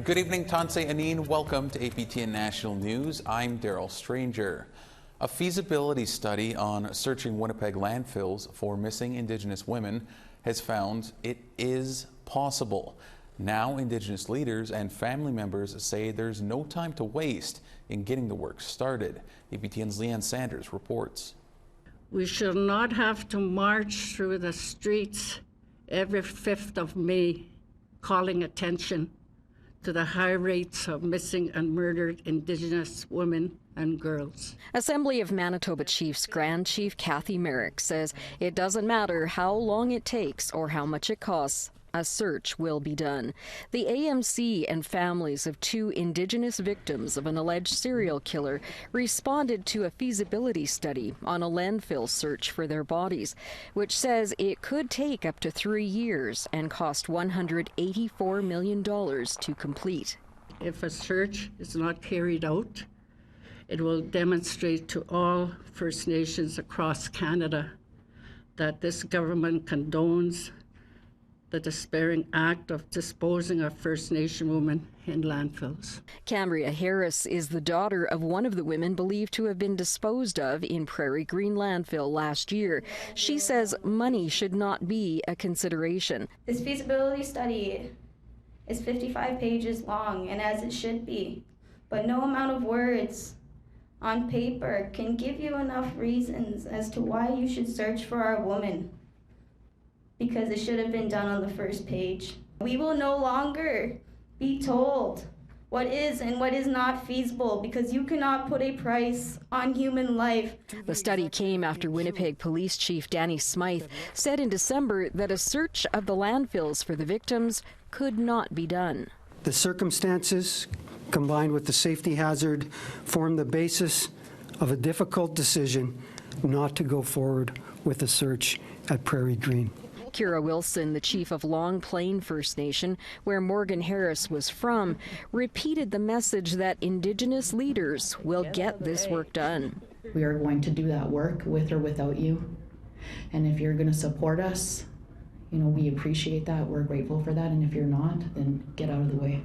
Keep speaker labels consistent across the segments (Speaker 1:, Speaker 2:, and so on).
Speaker 1: Good evening, Tanse Anine. Welcome to APTN National News. I'm Daryl Stranger. A feasibility study on searching Winnipeg landfills for missing Indigenous women has found it is possible. Now, Indigenous leaders and family members say there's no time to waste in getting the work started. APTN's Leanne Sanders reports.
Speaker 2: We should not have to march through the streets every 5th of May calling attention to the high rates of missing and murdered Indigenous women and girls.
Speaker 3: Assembly of Manitoba Chiefs Grand Chief Kathy Merrick says it doesn't matter how long it takes or how much it costs. A search will be done. The AMC and families of 2 Indigenous victims of an alleged serial killer responded to a feasibility study on a landfill search for their bodies, which says it could take up to 3 years and cost $184 million to complete.
Speaker 2: If a search is not carried out, it will demonstrate to all First Nations across Canada that this government condones the despairing act of disposing of First Nation women in landfills.
Speaker 3: Cambria Harris is the daughter of one of the women believed to have been disposed of in Prairie Green Landfill last year. She says money should not be a consideration.
Speaker 4: This feasibility study is 55 pages long, and as it should be, but no amount of words on paper can give you enough reasons as to why you should search for our woman, because it should have been done on the first page. We will no longer be told what is and what is not feasible, because you cannot put a price on human life.
Speaker 3: The study came after Winnipeg Police Chief Danny Smythe said in December that a search of the landfills for the victims could not be done.
Speaker 5: The circumstances, combined with the safety hazard, form the basis of a difficult decision not to go forward with a search at Prairie Green.
Speaker 3: Kira Wilson, the chief of Long Plain First Nation, where Morgan Harris was from, repeated the message that Indigenous leaders will get this work done.
Speaker 6: We are going to do that work with or without you. And if you're going to support us, we appreciate that. We're grateful for that. And if you're not, then get out of the way.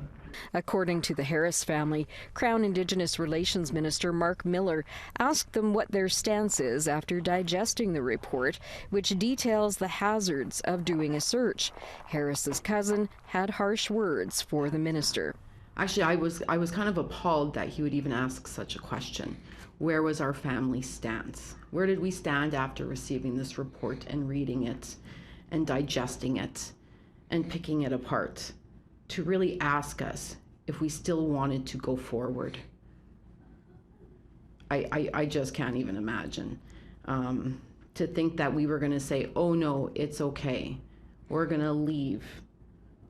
Speaker 3: According to the Harris family, Crown Indigenous Relations Minister Mark Miller asked them what their stance is after digesting the report, which details the hazards of doing a search. Harris's cousin had harsh words for the minister.
Speaker 7: Actually, I was kind of appalled that he would even ask such a question. Where was our family stance? Where did we stand after receiving this report and reading it and digesting it and picking it apart, to really ask us if we still wanted to go forward? I just can't even imagine. To think that we were going to say, oh no, it's okay, we're going to leave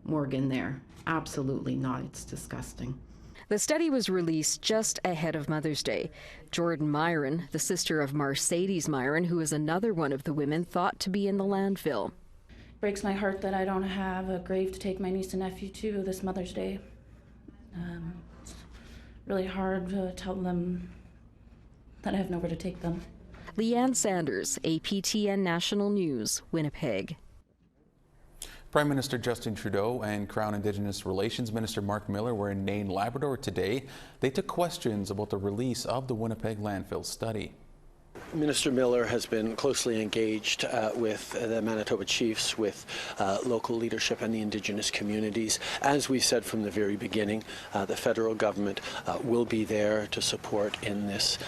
Speaker 7: Morgan there. Absolutely not. It's disgusting.
Speaker 3: The study was released just ahead of Mother's Day. Jordan Myron, the sister of Mercedes Myron, who is another one of the women thought to be in the landfill.
Speaker 8: Breaks my heart that I don't have a grave to take my niece and nephew to this Mother's Day. It's really hard to tell them that I have nowhere to take them.
Speaker 3: Leanne Sanders, APTN National News, Winnipeg.
Speaker 1: Prime Minister Justin Trudeau and Crown Indigenous Relations Minister Mark Miller were in Nain, Labrador today. They took questions about the release of the Winnipeg landfill study.
Speaker 9: Minister Miller has been closely engaged with the Manitoba Chiefs, with local leadership and the Indigenous communities. As we said from the very beginning, the federal government will be there to support in this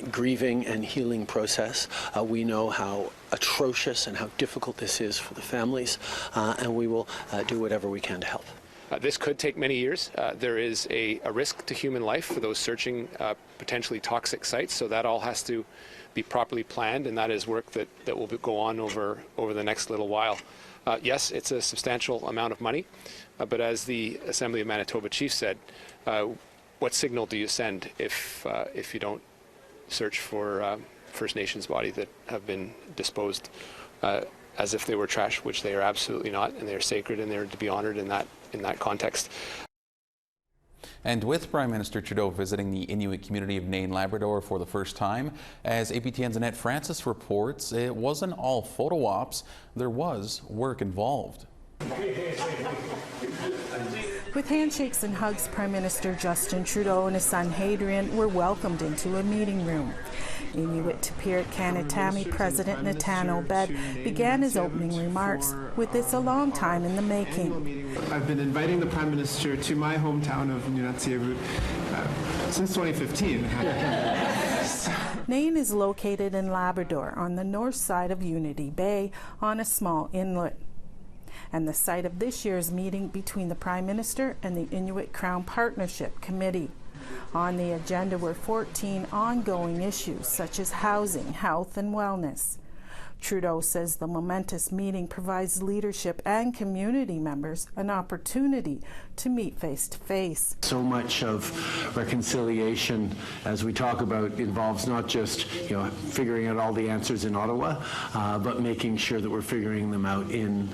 Speaker 9: grieving and healing process. We know how atrocious and how difficult this is for the families, and we will do whatever we can to help.
Speaker 10: This could take many years. There is a risk to human life for those searching potentially toxic sites, so that all has to be properly planned, and that is work that will go on over the next little while. Yes, it's a substantial amount of money, but as the Assembly of Manitoba Chiefs said, what signal do you send if you don't search for First Nations bodies that have been disposed as if they were trash, which they are absolutely not, and they are sacred and they're to be honored in that context.
Speaker 1: And with Prime Minister Trudeau visiting the Inuit community of Nain, Labrador for the first time, as APTN's Annette Francis reports, it wasn't all photo ops. There was work involved.
Speaker 11: With handshakes and hugs, Prime Minister Justin Trudeau and his son Hadrian were welcomed into a meeting room. Inuit Tapir Kanatami President Natan Obed began his opening remarks with this a long time in the making.
Speaker 12: I've been inviting the Prime Minister to my hometown of Nunavut since 2015.
Speaker 11: Nain is located in Labrador on the north side of Unity Bay on a small inlet, and the site of this year's meeting between the Prime Minister and the Inuit Crown Partnership Committee. On the agenda were 14 ongoing issues such as housing, health, and wellness. Trudeau says the momentous meeting provides leadership and community members an opportunity to meet face to face.
Speaker 9: So much of reconciliation, as we talk about, involves not just figuring out all the answers in Ottawa, but making sure that we're figuring them out in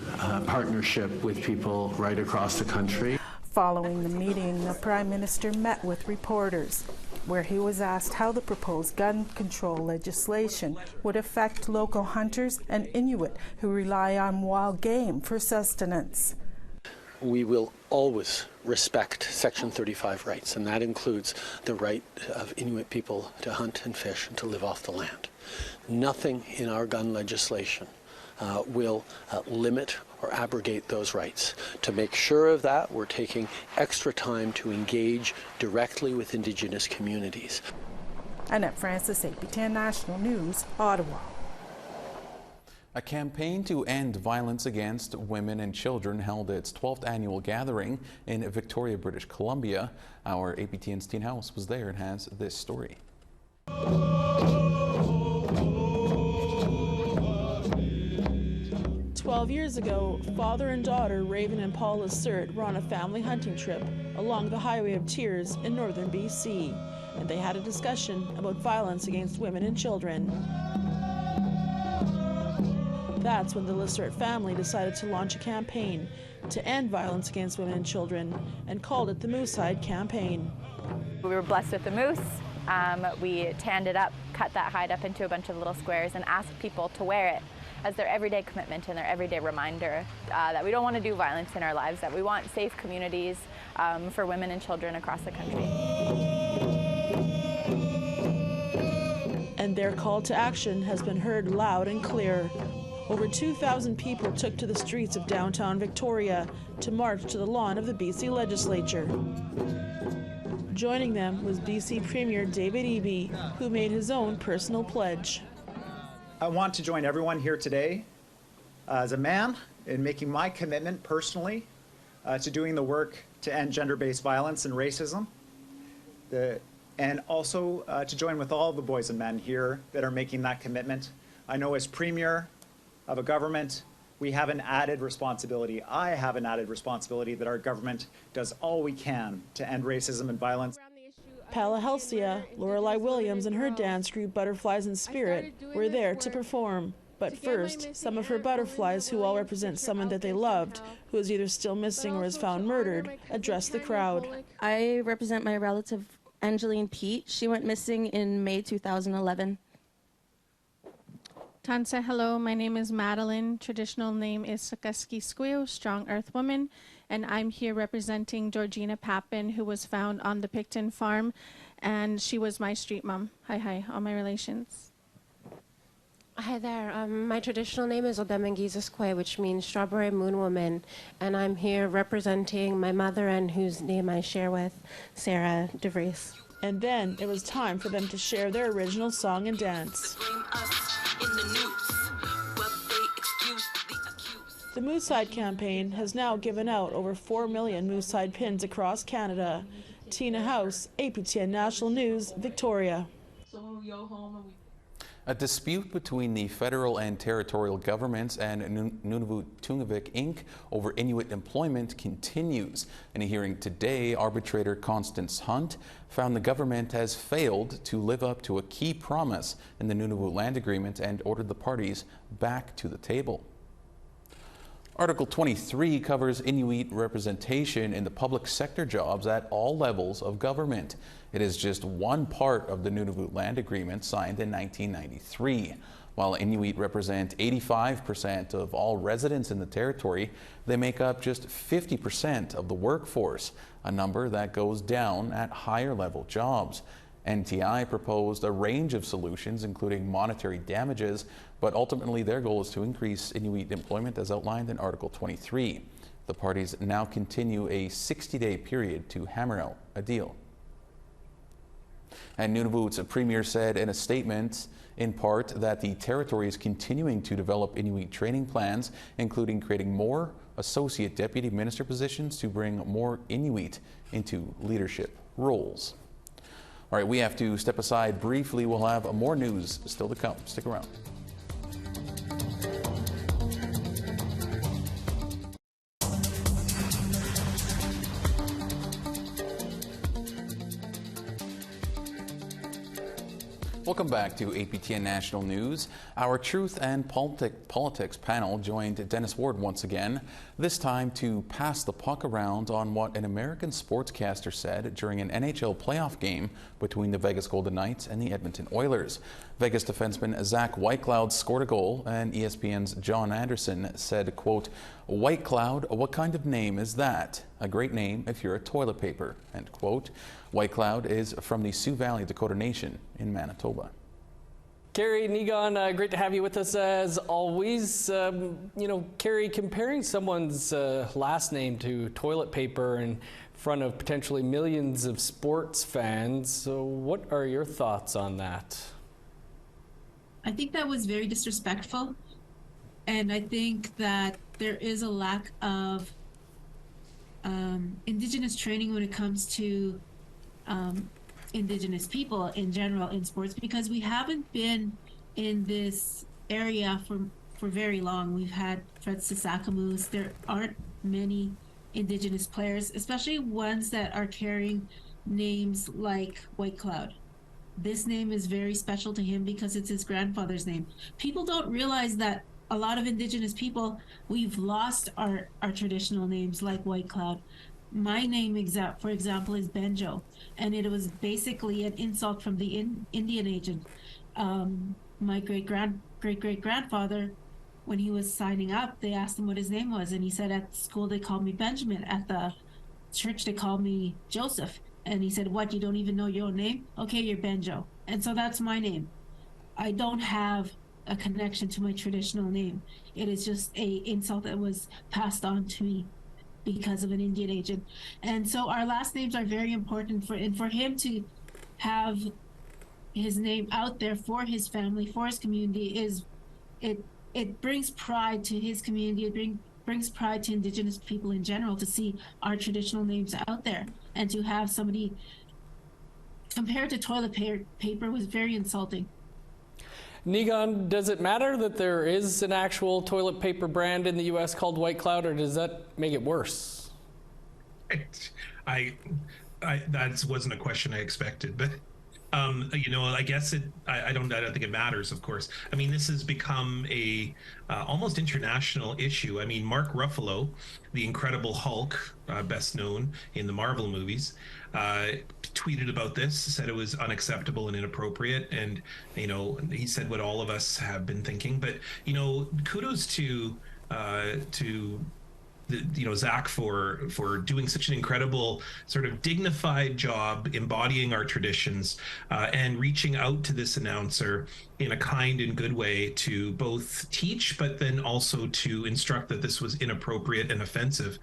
Speaker 9: partnership with people right across the country.
Speaker 11: Following the meeting, the Prime Minister met with reporters, where he was asked how the proposed gun control legislation would affect local hunters and Inuit who rely on wild game for sustenance.
Speaker 9: We will always respect Section 35 rights, and that includes the right of Inuit people to hunt and fish and to live off the land. Nothing in our gun legislation will limit or abrogate those rights. To make sure of that, we're taking extra time to engage directly with Indigenous communities.
Speaker 11: Annette Francis, APTN National News, Ottawa.
Speaker 1: A campaign to end violence against women and children held its 12th annual gathering in Victoria, British Columbia. Our APTN Steen House was there and has this story.
Speaker 13: 12 years ago, father and daughter Raven and Paula Surt were on a family hunting trip along the Highway of Tears in northern BC, and they had a discussion about violence against women and children. That's when the Lissert family decided to launch a campaign to end violence against women and children, and called it the Moosehide Campaign.
Speaker 14: We were blessed with the moose. We tanned it up, cut that hide up into a bunch of little squares, and asked people to wear it as their everyday commitment and their everyday reminder that we don't want to do violence in our lives, that we want safe communities for women and children across the country.
Speaker 13: And their call to action has been heard loud and clear. Over 2,000 people took to the streets of downtown Victoria to march to the lawn of the BC Legislature. Joining them was BC Premier David Eby, who made his own personal pledge.
Speaker 15: I want to join everyone here today as a man in making my commitment personally to doing the work to end gender-based violence and racism, and also to join with all the boys and men here that are making that commitment. I know as Premier of a government, we have an added responsibility. I have an added responsibility that our government does all we can to end racism and violence.
Speaker 13: Pala Helsia, Lorelei Williams, and her dance group Butterflies in Spirit were there to perform. But first, some of her butterflies, who all represent someone that they loved, who is either still missing or is found murdered, addressed the crowd.
Speaker 16: I represent my relative Angeline Pete. She went missing in May 2011.
Speaker 17: Tansa, hello, my name is Madeline. Traditional name is Sakaski Squeal, Strong Earth Woman, and I'm here representing Georgina Pappin, who was found on the Picton farm, and she was my street mom. Hi, all my relations.
Speaker 18: Hi there, my traditional name is Odemengizaskwe, which means Strawberry Moon Woman, and I'm here representing my mother and whose name I share with, Sarah DeVries.
Speaker 13: And then it was time for them to share their original song and dance. The Moosehide Campaign has now given out over 4 million Moosehide pins across Canada. Tina House, APTN National News, Victoria.
Speaker 1: A dispute between the federal and territorial governments and Nunavut Tungavik Inc. over Inuit employment continues. In a hearing today, arbitrator Constance Hunt found the government has failed to live up to a key promise in the Nunavut Land Agreement and ordered the parties back to the table. Article 23 covers Inuit representation in the public sector jobs at all levels of government. It is just one part of the Nunavut Land Agreement signed in 1993. While Inuit represent 85% of all residents in the territory, they make up just 50% of the workforce, a number that goes down at higher level jobs. NTI proposed a range of solutions, including monetary damages, but ultimately their goal is to increase Inuit employment as outlined in Article 23. The parties now continue a 60-day period to hammer out a deal. And Nunavut's premier said in a statement, in part, that the territory is continuing to develop Inuit training plans, including creating more associate deputy minister positions to bring more Inuit into leadership roles. All right, we have to step aside briefly. We'll have more news still to come. Stick around. Welcome back to APTN National News. Our Truth and Politics panel joined Dennis Ward once again, this time to pass the puck around on what an American sportscaster said during an NHL playoff game between the Vegas Golden Knights and the Edmonton Oilers. Vegas defenseman Zach Whitecloud scored a goal, and ESPN's John Anderson said, quote, "Whitecloud, what kind of name is that? A great name if you're a toilet paper," end quote. Whitecloud is from the Sioux Valley Dakota Nation in Manitoba.
Speaker 19: Carrie, Nigon, great to have you with us as always. Carrie, comparing someone's last name to toilet paper in front of potentially millions of sports fans, so what are your thoughts on that?
Speaker 20: I think that was very disrespectful, and I think that there is a lack of Indigenous training when it comes to Indigenous people in general in sports, because we haven't been in this area for very long. We've had Fred Sasakamoose. There aren't many Indigenous players, especially ones that are carrying names like Whitecloud. This name is very special to him because it's his grandfather's name. People don't realize that a lot of Indigenous people, we've lost our traditional names like Whitecloud. My name, for example, is Benjo, and it was basically an insult from the Indian agent. My great-great-grandfather, when he was signing up, they asked him what his name was, and he said, at school they called me Benjamin, at the church they called me Joseph. And he said, "What, you don't even know your own name? Okay, you're Benjo." And so that's my name. I don't have a connection to my traditional name. It is just an insult that was passed on to me because of an Indian agent. And so our last names are very important for him to have his name out there for his family, for his community. It brings pride to his community. It brings pride to Indigenous people in general to see our traditional names out there, and to have somebody compared to toilet paper was very insulting.
Speaker 19: Nigon, does it matter that there is an actual toilet paper brand in the U.S. called Whitecloud, or does that make it worse?
Speaker 21: That wasn't a question I expected, but I guess I don't think it matters, of course. I mean, this has become a almost international issue. I mean, Mark Ruffalo, the Incredible Hulk, best known in the Marvel movies, tweeted about this, said it was unacceptable and inappropriate, and he said what all of us have been thinking. But kudos to Zach for doing such an incredible sort of dignified job embodying our traditions and reaching out to this announcer in a kind and good way to both teach, but then also to instruct that this was inappropriate and offensive.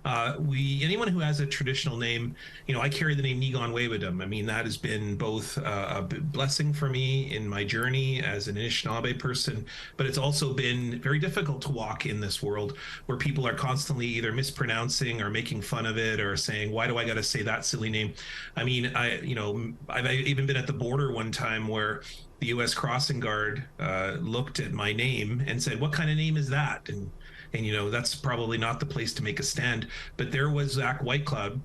Speaker 21: Anyone who has a traditional name, I carry the name Nigon Waywadum. I mean, that has been both a blessing for me in my journey as an Anishinaabe person, but it's also been very difficult to walk in this world where people are constantly either mispronouncing or making fun of it or saying, "Why do I got to say that silly name?" I mean, I've even been at the border one time where the U.S. crossing guard looked at my name and said, "What kind of name is that?" And that's probably not the place to make a stand. But there was Zach Whitecloud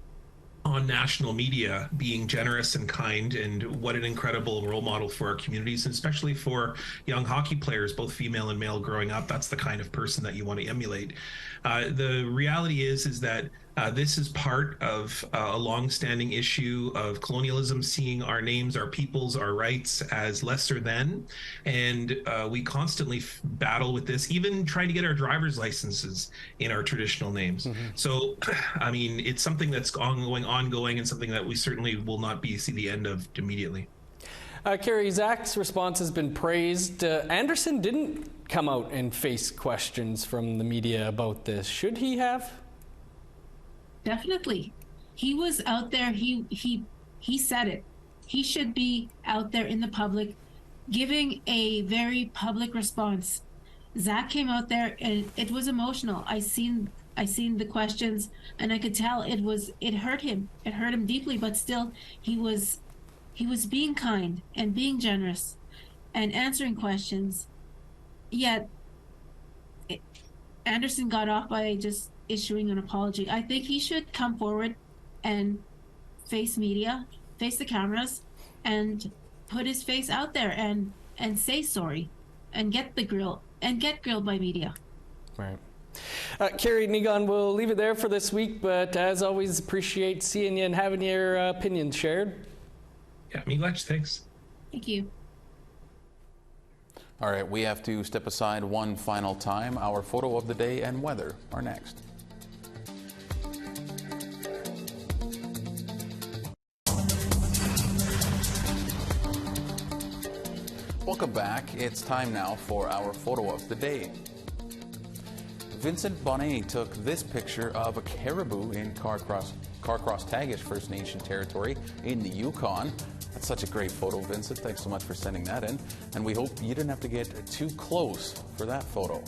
Speaker 21: on national media being generous and kind, and what an incredible role model for our communities, and especially for young hockey players, both female and male, growing up. That's the kind of person that you want to emulate. The reality is that This is part of a long-standing issue of colonialism, seeing our names, our peoples, our rights as lesser than. And we constantly battle with this, even trying to get our driver's licenses in our traditional names. So, I mean, it's something that's ongoing, and something that we certainly will not see the end of immediately.
Speaker 19: Carrie, Zach's response has been praised. Anderson didn't come out and face questions from the media about this. Should he have?
Speaker 20: Definitely. He was out there. He said it. He should be out there in the public giving a very public response. Zach came out there and it was emotional. I seen the questions and I could tell it hurt him. It hurt him deeply, but still he was being kind and being generous and answering questions. Yet Anderson got off by just issuing an apology. I think he should come forward and face media, face the cameras, and put his face out there and say sorry and get grilled by media.
Speaker 19: Right. Carrie Negon, we'll leave it there for this week, but as always, appreciate seeing you and having your opinions shared.
Speaker 21: Yeah, me much. Thanks.
Speaker 20: Thank you.
Speaker 1: All right, we have to step aside one final time. Our photo of the day and weather are next. Welcome back. It's time now for our photo of the day. Vincent Bonnet took this picture of a caribou in Carcross Tagish First Nation territory in the Yukon. That's such a great photo, Vincent. Thanks so much for sending that in. And we hope you didn't have to get too close for that photo.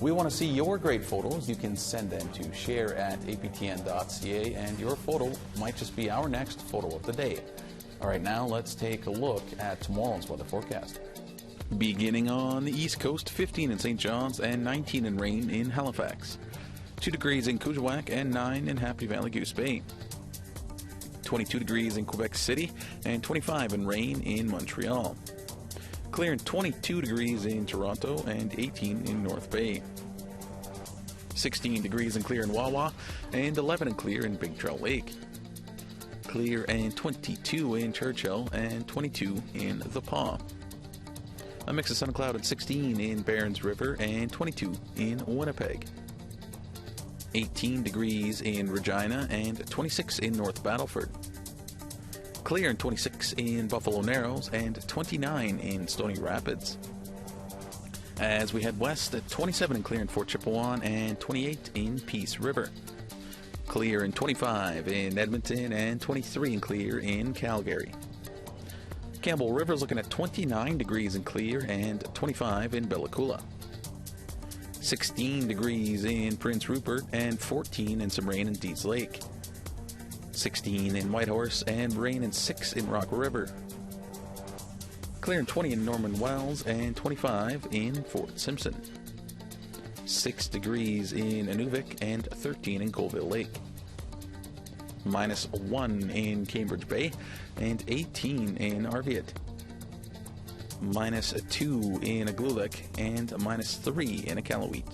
Speaker 1: We want to see your great photos. You can send them to share@aptn.ca, and your photo might just be our next photo of the day. All right, now let's take a look at tomorrow's weather forecast. Beginning on the East Coast, 15 in St. John's and 19 in rain in Halifax. 2 degrees in Kuujjuaq and 9 in Happy Valley Goose Bay. 22 degrees in Quebec City and 25 in rain in Montreal. Clear and 22 degrees in Toronto and 18 in North Bay. 16 degrees and clear in Wawa and 11 and clear in Big Trail Lake. Clear and 22 in Churchill and 22 in The Paw. A mix of sun and cloud at 16 in Barons River and 22 in Winnipeg. 18 degrees in Regina and 26 in North Battleford. Clear and 26 in Buffalo Narrows and 29 in Stony Rapids. As we head west, at 27 and clear in Fort Chipewyan and 28 in Peace River. Clear and 25 in Edmonton and 23 and clear in Calgary. Campbell River is looking at 29 degrees and clear and 25 in Bella Coola. 16 degrees in Prince Rupert and 14 and some rain in Dease Lake. 16 in Whitehorse and rain and 6 in Rock River. Clear and 20 in Norman Wells and 25 in Fort Simpson. 6 degrees in Inuvik and 13 in Colville Lake. -1 in Cambridge Bay and 18 in Arviat. -2 in Iqaluit and -3 in Iqaluit.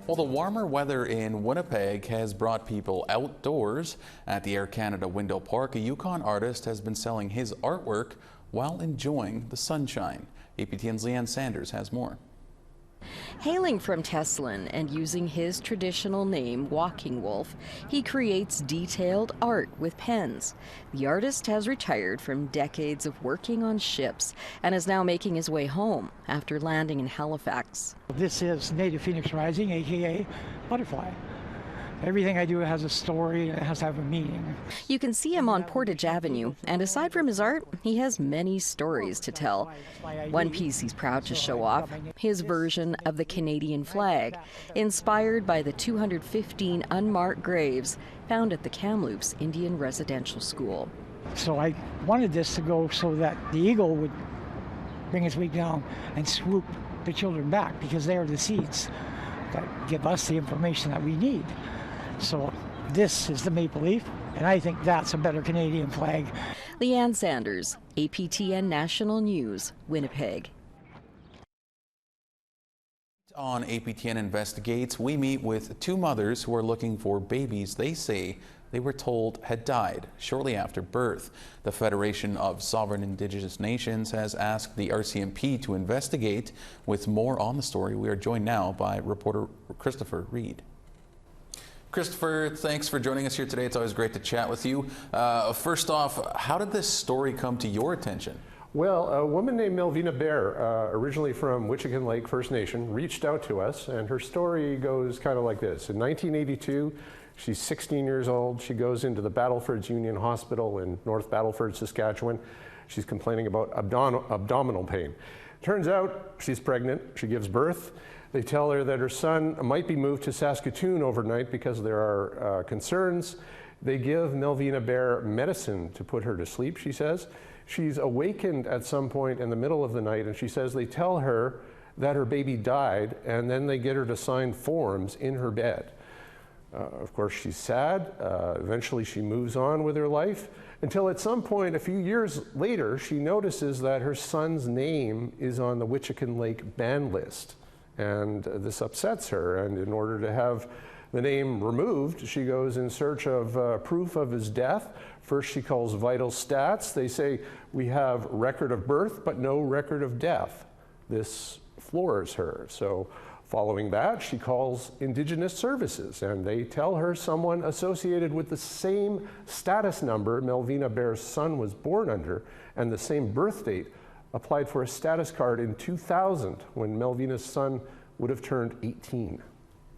Speaker 1: Well, the warmer weather in Winnipeg has brought people outdoors. At the Air Canada Window Park, a Yukon artist has been selling his artwork while enjoying the sunshine. APTN's Leanne Sanders has more.
Speaker 3: Hailing from Teslin and using his traditional name, Walking Wolf, he creates detailed art with pens. The artist has retired from decades of working on ships and is now making his way home after landing in Halifax.
Speaker 2: This is Native Phoenix Rising, aka Butterfly. Everything I do has a story, it has to have a meaning.
Speaker 3: You can see him on Portage Avenue, and aside from his art, he has many stories to tell. One piece he's proud to show off, his version of the Canadian flag, inspired by the 215 unmarked graves found at the Kamloops Indian Residential School.
Speaker 2: So I wanted this to go so that the eagle would bring its wing down and swoop the children back, because they are the seeds that give us the information that we need. So this is the maple leaf, and I think that's a better Canadian flag.
Speaker 3: Leanne Sanders, APTN National News, Winnipeg.
Speaker 1: On APTN Investigates, we meet with two mothers who are looking for babies they say they were told had died shortly after birth. The Federation of Sovereign Indigenous Nations has asked the RCMP to investigate. With more on the story, we are joined now by reporter Christopher Reed. Christopher, thanks for joining us here today. It's always great to chat with you. First off, how did this story come to your attention?
Speaker 4: Well, a woman named Melvina Bear, originally from Witchican Lake First Nation, reached out to us, and her story goes kind of like this. In 1982, she's 16 years old. She goes into the Battlefords Union Hospital in North Battleford, Saskatchewan. She's complaining about abdominal pain. Turns out she's pregnant. She gives birth. They tell her that her son might be moved to Saskatoon overnight because there are concerns. They give Melvina Bear medicine to put her to sleep, she says. She's awakened at some point in the middle of the night, and she says they tell her that her baby died, and then they get her to sign forms in her bed. Of course, she's sad. Eventually, she moves on with her life, until at some point, a few years later, she notices that her son's name is on the Witchican Lake ban list. And this upsets her, and in order to have the name removed, she goes in search of proof of his death. First, she calls vital stats. They say, we have record of birth, but no record of death. This floors her. So following that, she calls Indigenous Services, and they tell her someone associated with the same status number Melvina Bear's son was born under, and the same birth date, applied for a status card in 2000 when Melvina's son would have turned 18.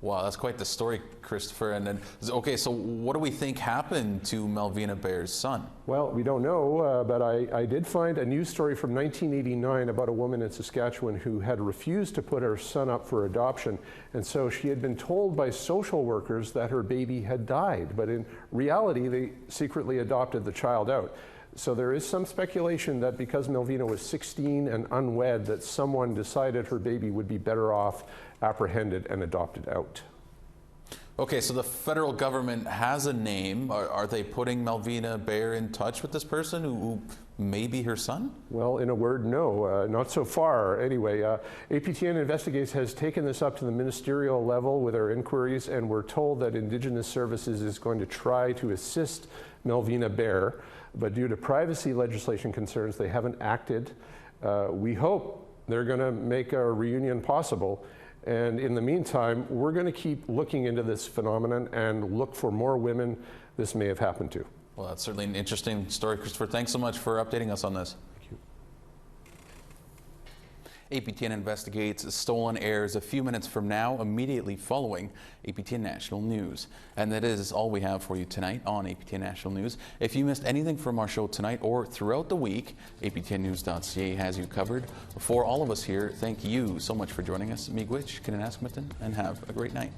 Speaker 1: Wow, that's quite the story, Christopher. And then, okay, so what do we think happened to Melvina Bear's son?
Speaker 4: Well, we don't know, but I did find a news story from 1989 about a woman in Saskatchewan who had refused to put her son up for adoption. And so she had been told by social workers that her baby had died. But in reality, they secretly adopted the child out. So there is some speculation that because Melvina was 16 and unwed, that someone decided her baby would be better off apprehended and adopted out.
Speaker 1: Okay, so the federal government has a name. Are they putting Melvina Bear in touch with this person who may be her son?
Speaker 4: Well, in a word, no, not so far. Anyway, APTN Investigates has taken this up to the ministerial level with our inquiries, and we're told that Indigenous Services is going to try to assist Melvina Bear, but due to privacy legislation concerns, they haven't acted. We hope they're going to make a reunion possible. And in the meantime, we're going to keep looking into this phenomenon and look for more women this may have happened to.
Speaker 1: Well, that's certainly an interesting story, Christopher. Thanks so much for updating us on this. APTN Investigates Stolen airs a few minutes from now, immediately following APTN National News. And that is all we have for you tonight on APTN National News. If you missed anything from our show tonight or throughout the week, aptnnews.ca has you covered. For all of us here, thank you so much for joining us. Miigwech, Kinanaskmatan, and have a great night.